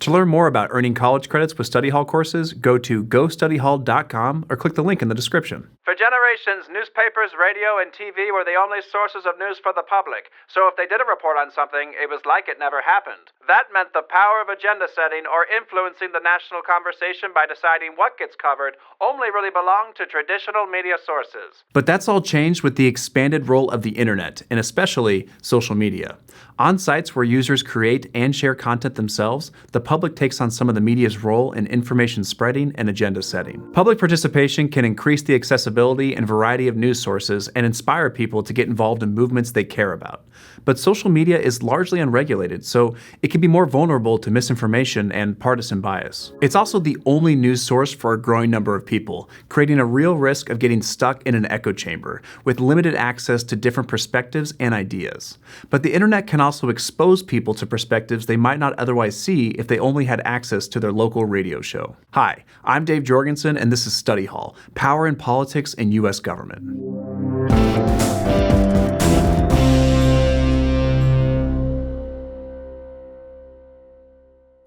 To learn more about earning college credits with study hall courses, go to gostudyhall.com or click the link in the description. For generations, newspapers, radio, and TV were the only sources of news for the public, so if they did a report on something, it was like it never happened. That meant the power of agenda setting or influencing the national conversation by deciding what gets covered only really belonged to traditional media sources. But that's all changed with the expanded role of the internet, and especially social media. On sites where users create and share content themselves, the public takes on some of the media's role in information spreading and agenda setting. Public participation can increase the accessibility and variety of news sources and inspire people to get involved in movements they care about. But social media is largely unregulated, so it can be more vulnerable to misinformation and partisan bias. It's also the only news source for a growing number of people, creating a real risk of getting stuck in an echo chamber, with limited access to different perspectives and ideas. But the internet can also expose people to perspectives they might not otherwise see if they only had access to their local radio show. Hi, I'm Dave Jorgensen, and this is Study Hall, Power and Politics in U.S. Government.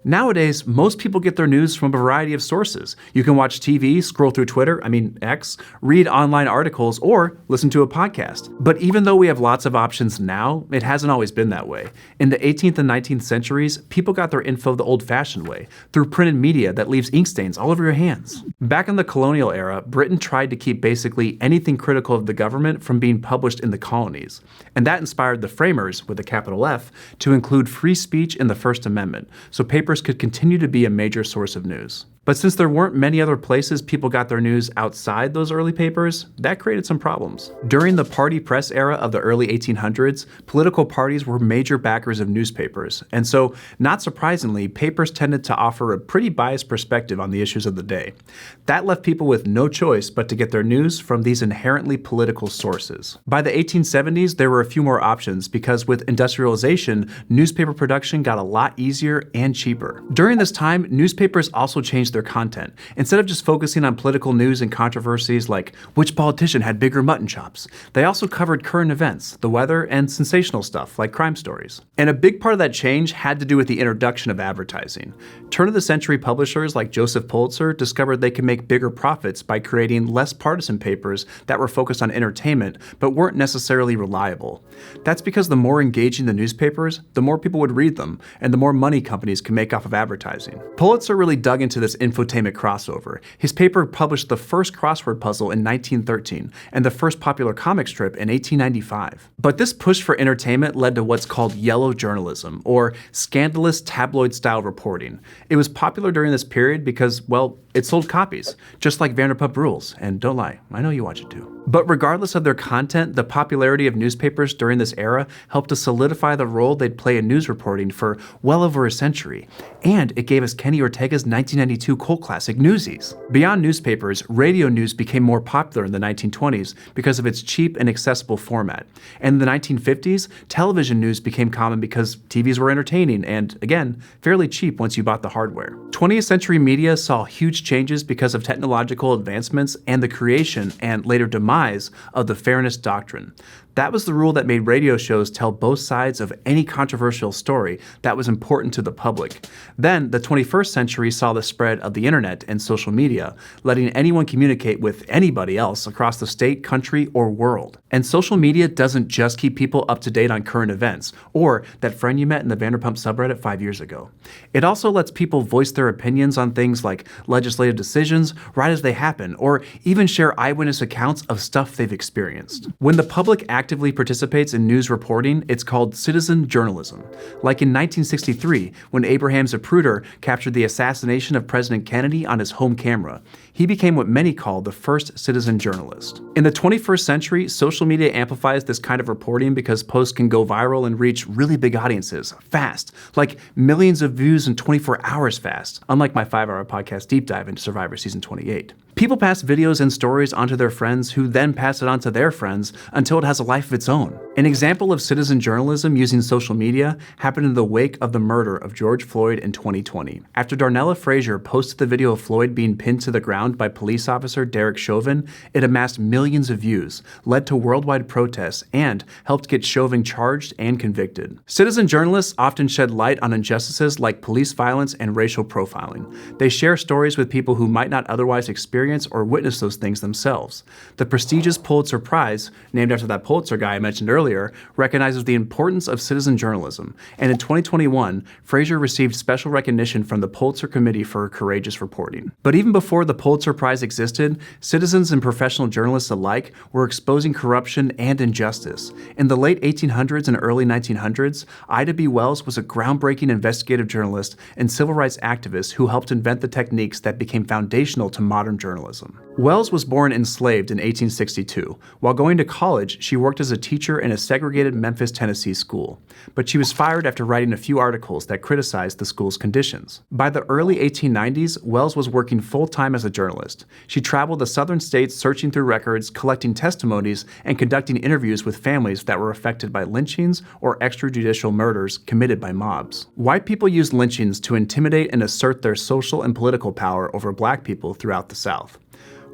Nowadays, most people get their news from a variety of sources. You can watch TV, scroll through Twitter, X, read online articles, or listen to a podcast. But even though we have lots of options now, it hasn't always been that way. In the 18th and 19th centuries, people got their info the old-fashioned way, through printed media that leaves ink stains all over your hands. Back in the colonial era, Britain tried to keep basically anything critical of the government from being published in the colonies. And that inspired the framers, with a capital F, to include free speech in the First Amendment, so papers could continue to be a major source of news. But since there weren't many other places people got their news outside those early papers, that created some problems. During the party press era of the early 1800s, political parties were major backers of newspapers, and so, not surprisingly, papers tended to offer a pretty biased perspective on the issues of the day. That left people with no choice but to get their news from these inherently political sources. By the 1870s, there were a few more options because with industrialization, newspaper production got a lot easier and cheaper. During this time, newspapers also changed their content. Instead of just focusing on political news and controversies like which politician had bigger mutton chops, they also covered current events, the weather, and sensational stuff like crime stories. And a big part of that change had to do with the introduction of advertising. Turn-of-the-century publishers like Joseph Pulitzer discovered they could make bigger profits by creating less partisan papers that were focused on entertainment but weren't necessarily reliable. That's because the more engaging the newspapers, the more people would read them, and the more money companies could make off of advertising. Pulitzer really dug into this infotainment crossover. His paper published the first crossword puzzle in 1913 and the first popular comic strip in 1895. But this push for entertainment led to what's called yellow journalism, or scandalous tabloid-style reporting. It was popular during this period because, well, it sold copies, just like Vanderpump Rules, and don't lie, I know you watch it too. But regardless of their content, the popularity of newspapers during this era helped to solidify the role they'd play in news reporting for well over a century, and it gave us Kenny Ortega's 1992 cult classic Newsies. Beyond newspapers, radio news became more popular in the 1920s because of its cheap and accessible format. And in the 1950s, television news became common because TVs were entertaining and, again, fairly cheap once you bought the hardware. 20th century media saw huge changes because of technological advancements and the creation and later demise of the fairness doctrine. That was the rule that made radio shows tell both sides of any controversial story that was important to the public. Then, the 21st century saw the spread of the internet and social media, letting anyone communicate with anybody else across the state, country, or world. And social media doesn't just keep people up to date on current events, or that friend you met in the Vanderpump subreddit 5 years ago. It also lets people voice their opinions on things like legislative decisions right as they happen, or even share eyewitness accounts of stuff they've experienced. When the public actively participates in news reporting, it's called citizen journalism. Like in 1963, when Abraham Zapruder captured the assassination of President Kennedy on his home camera. He became what many call the first citizen journalist. In the 21st century, social media amplifies this kind of reporting because posts can go viral and reach really big audiences, fast, like millions of views in 24 hours fast, unlike my 5-hour podcast deep dive into Survivor Season 28. People pass videos and stories onto their friends who then pass it on to their friends until it has a life of its own. An example of citizen journalism using social media happened in the wake of the murder of George Floyd in 2020. After Darnella Frazier posted posted the video of Floyd being pinned to the ground by police officer Derek Chauvin, it amassed millions of views, led to worldwide protests, and helped get Chauvin charged and convicted. Citizen journalists often shed light on injustices like police violence and racial profiling. They share stories with people who might not otherwise experience or witness those things themselves. The prestigious Pulitzer Prize, named after that Pulitzer guy I mentioned earlier, recognizes the importance of citizen journalism, and in 2021, Fraser received special recognition from the Pulitzer Committee for her courageous reporting. But even before the Pulitzer Prize existed, citizens and professional journalists alike were exposing corruption and injustice. In the late 1800s and early 1900s, Ida B. Wells was a groundbreaking investigative journalist and civil rights activist who helped invent the techniques that became foundational to modern journalism. Wells was born enslaved in 1862. While going to college, she worked as a teacher in a segregated Memphis, Tennessee school. But she was fired after writing a few articles that criticized the school's conditions. By the early 1890s, Wells was working full-time as a journalist. She traveled the southern states searching through records, collecting testimonies, and conducting interviews with families that were affected by lynchings or extrajudicial murders committed by mobs. White people used lynchings to intimidate and assert their social and political power over black people throughout the South.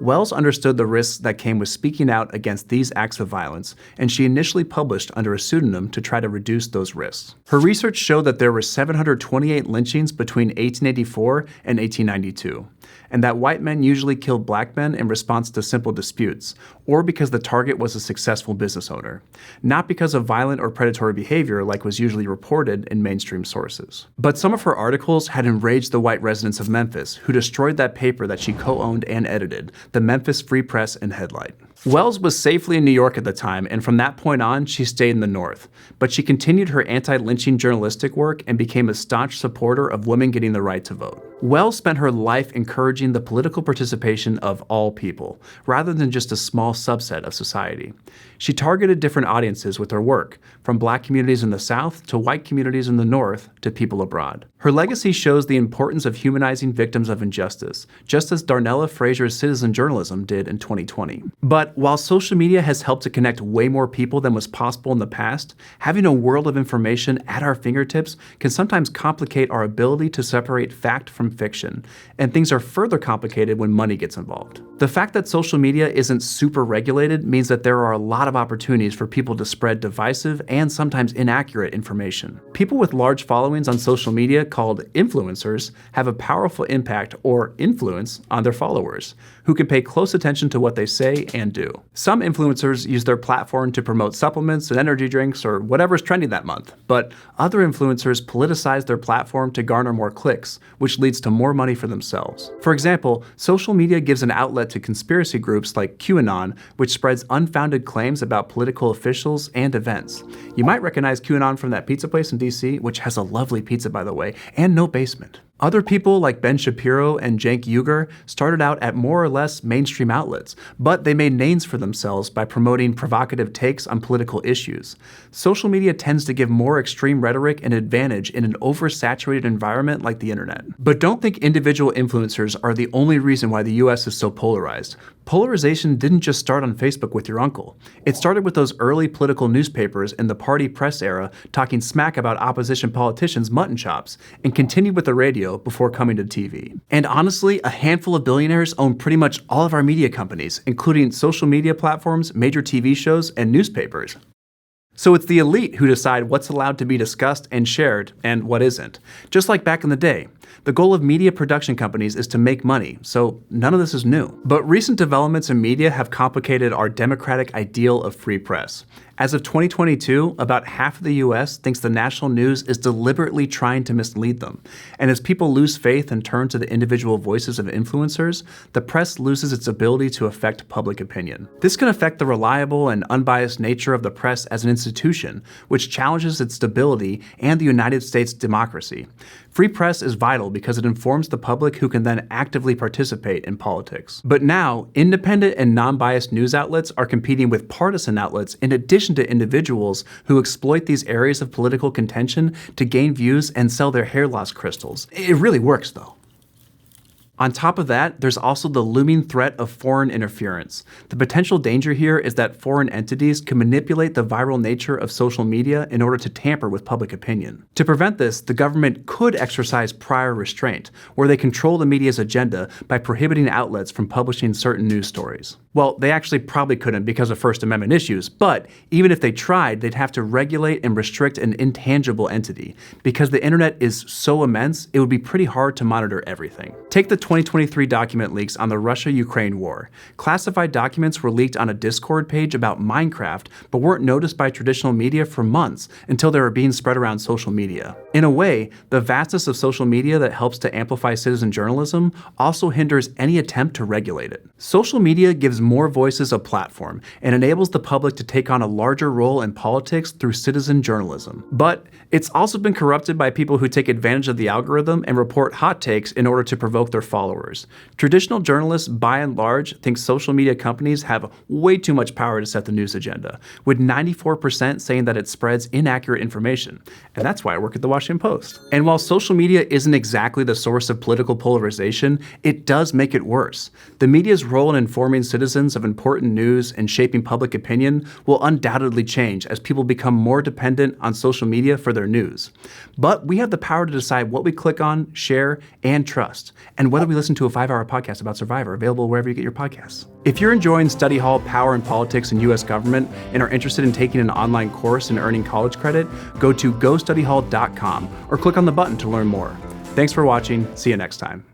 Wells understood the risks that came with speaking out against these acts of violence, and she initially published under a pseudonym to try to reduce those risks. Her research showed that there were 728 lynchings between 1884 and 1892, and that white men usually killed black men in response to simple disputes, or because the target was a successful business owner, not because of violent or predatory behavior like was usually reported in mainstream sources. But some of her articles had enraged the white residents of Memphis, who destroyed that paper that she co-owned and edited, the Memphis Free Press and Headlight. Wells was safely in New York at the time, and from that point on, she stayed in the North. But she continued her anti-lynching journalistic work and became a staunch supporter of women getting the right to vote. Wells spent her life encouraging the political participation of all people, rather than just a small subset of society. She targeted different audiences with her work, from black communities in the South to white communities in the North to people abroad. Her legacy shows the importance of humanizing victims of injustice, just as Darnella Fraser's citizen journalism did in 2020. But while social media has helped to connect way more people than was possible in the past, having a world of information at our fingertips can sometimes complicate our ability to separate fact from fiction, and things are further complicated when money gets involved. The fact that social media isn't super regulated means that there are a lot of opportunities for people to spread divisive and sometimes inaccurate information. People with large followings on social media called influencers have a powerful impact or influence on their followers, who can pay close attention to what they say and do. Some influencers use their platform to promote supplements and energy drinks or whatever's trending that month, but other influencers politicize their platform to garner more clicks, which leads to more money for themselves. For example, social media gives an outlet to conspiracy groups like QAnon, which spreads unfounded claims about political officials and events. You might recognize QAnon from that pizza place in DC, which has a lovely pizza, by the way, and no basement. Other people like Ben Shapiro and Cenk Uygur started out at more or less mainstream outlets, but they made names for themselves by promoting provocative takes on political issues. Social media tends to give more extreme rhetoric an advantage in an oversaturated environment like the internet. But don't think individual influencers are the only reason why the US is so polarized. Polarization didn't just start on Facebook with your uncle. It started with those early political newspapers in the party press era talking smack about opposition politicians' mutton chops, and continued with the radio before coming to TV. And honestly, a handful of billionaires own pretty much all of our media companies, including social media platforms, major TV shows, and newspapers. So it's the elite who decide what's allowed to be discussed and shared and what isn't. Just like back in the day. The goal of media production companies is to make money, so none of this is new. But recent developments in media have complicated our democratic ideal of free press. As of 2022, about half of the US thinks the national news is deliberately trying to mislead them. And as people lose faith and turn to the individual voices of influencers, the press loses its ability to affect public opinion. This can affect the reliable and unbiased nature of the press as an institution, which challenges its stability and the United States democracy. Free press is vital because it informs the public who can then actively participate in politics. But now, independent and non-biased news outlets are competing with partisan outlets in addition to individuals who exploit these areas of political contention to gain views and sell their hair loss crystals. It really works, though. On top of that, there's also the looming threat of foreign interference. The potential danger here is that foreign entities can manipulate the viral nature of social media in order to tamper with public opinion. To prevent this, the government could exercise prior restraint, where they control the media's agenda by prohibiting outlets from publishing certain news stories. Well, they actually probably couldn't because of First Amendment issues, but even if they tried, they'd have to regulate and restrict an intangible entity. Because the internet is so immense, it would be pretty hard to monitor everything. Take the 2023 document leaks on the Russia-Ukraine war. Classified documents were leaked on a Discord page about Minecraft, but weren't noticed by traditional media for months until they were being spread around social media. In a way, the vastness of social media that helps to amplify citizen journalism also hinders any attempt to regulate it. Social media gives more voices a platform and enables the public to take on a larger role in politics through citizen journalism. But it's also been corrupted by people who take advantage of the algorithm and report hot takes in order to provoke their followers. Traditional journalists, by and large, think social media companies have way too much power to set the news agenda, with 94% saying that it spreads inaccurate information. And that's why I work at the Washington Post. And while social media isn't exactly the source of political polarization, it does make it worse. The media's role in informing citizens of important news and shaping public opinion will undoubtedly change as people become more dependent on social media for their news. But we have the power to decide what we click on, share, and trust, and whether we listen to a 5-hour podcast about Survivor, available wherever you get your podcasts. If you're enjoying Study Hall Power and Politics in U.S. Government and are interested in taking an online course and earning college credit, go to gostudyhall.com or click on the button to learn more. Thanks for watching. See you next time.